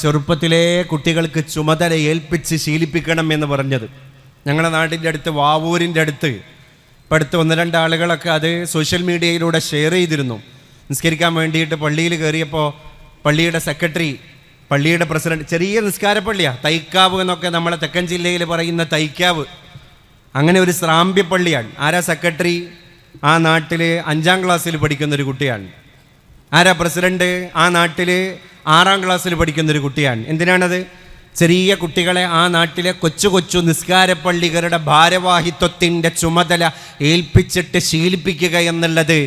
ചെറുപ്പത്തിലേ കുട്ടികൾക്ക് ചുമതല ഏൽപ്പിച്ച് ശീലിപ്പിക്കണം എന്ന് പറഞ്ഞത്. ഞങ്ങളുടെ നാട്ടിൻ്റെ അടുത്ത് വാവൂരിൻ്റെ അടുത്ത് ഇപ്പം അടുത്ത് 1-2 ആളുകളൊക്കെ അത് സോഷ്യൽ മീഡിയയിലൂടെ ഷെയർ ചെയ്തിരുന്നു. നിസ്കരിക്കാൻ വേണ്ടിയിട്ട് പള്ളിയിൽ കയറിയപ്പോൾ പള്ളിയുടെ സെക്രട്ടറി, പള്ളിയുടെ പ്രസിഡന്റ്, ചെറിയ നിസ്കാരപ്പള്ളിയാണ്, തൈക്കാവ് എന്നൊക്കെ നമ്മളെ തെക്കൻ ജില്ലയിൽ പറയുന്ന തൈക്കാവ്, അങ്ങനെ ഒരു ശ്രാമ്പ്യ പള്ളിയാണ്. ആരാ സെക്രട്ടറി? ആ നാട്ടിൽ 5ാം ക്ലാസ്സിൽ പഠിക്കുന്നൊരു കുട്ടിയാണ്. ആരാ പ്രസിഡന്റ്? ആ നാട്ടിൽ 6ാം ക്ലാസ്സിൽ പഠിക്കുന്നൊരു കുട്ടിയാണ്. എന്തിനാണത്? ചെറിയ കുട്ടികളെ ആ നാട്ടിലെ കൊച്ചു നിസ്കാരപ്പള്ളികളുടെ ഭാരവാഹിത്വത്തിൻ്റെ ചുമതല ഏൽപ്പിച്ചിട്ട് ശീലിപ്പിക്കുക എന്നുള്ളത്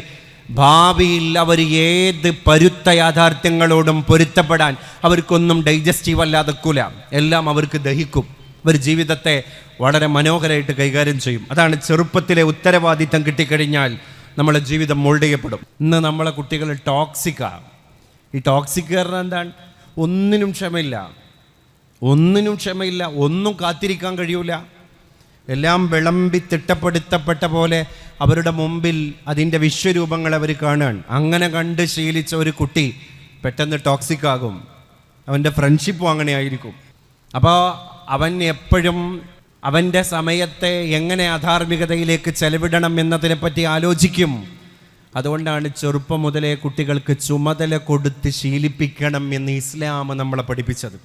ഭാവിയിൽ അവർ ഏത് പരുത്ത യാഥാർത്ഥ്യങ്ങളോടും പൊരുത്തപ്പെടാൻ അവർക്കൊന്നും ഡൈജസ്റ്റീവ് അല്ലാതെക്കൂല, എല്ലാം അവർക്ക് ദഹിക്കും. അവർ ജീവിതത്തെ വളരെ മനോഹരമായിട്ട് കൈകാര്യം ചെയ്യും. അതാണ് ചെറുപ്പത്തിലെ ഉത്തരവാദിത്തം കിട്ടിക്കഴിഞ്ഞാൽ നമ്മളെ ജീവിതം മോൾഡ് ചെയ്യപ്പെടും. ഇന്ന് നമ്മളെ കുട്ടികൾ ടോക്സിക്കാണ്. ഈ ടോക്സിക് കാരണം എന്താണ്? ഒന്നിനും ക്ഷമയില്ല, ഒന്നും കാത്തിരിക്കാൻ കഴിയൂല. എല്ലാം വിളമ്പി തിട്ടപ്പെടുത്തപ്പെട്ട പോലെ അവരുടെ മുമ്പിൽ അതിൻ്റെ വിശ്വരൂപങ്ങൾ അവർ കാണുകയാണ്. അങ്ങനെ കണ്ട് ശീലിച്ച ഒരു കുട്ടി പെട്ടെന്ന് ടോക്സിക് ആകും. അവൻ്റെ ഫ്രണ്ട്ഷിപ്പും അങ്ങനെ ആയിരിക്കും. അപ്പോൾ അവൻ എപ്പോഴും അവൻ്റെ സമയത്തെ എങ്ങനെ അധാർമികതയിലേക്ക് ചെലവിടണം എന്നതിനെപ്പറ്റി ആലോചിക്കും. അതുകൊണ്ടാണ് ചെറുപ്പം മുതലേ കുട്ടികൾക്ക് ചുമതല കൊടുത്ത് ശീലിപ്പിക്കണം എന്ന് ഇസ്ലാം നമ്മളെ പഠിപ്പിച്ചത്.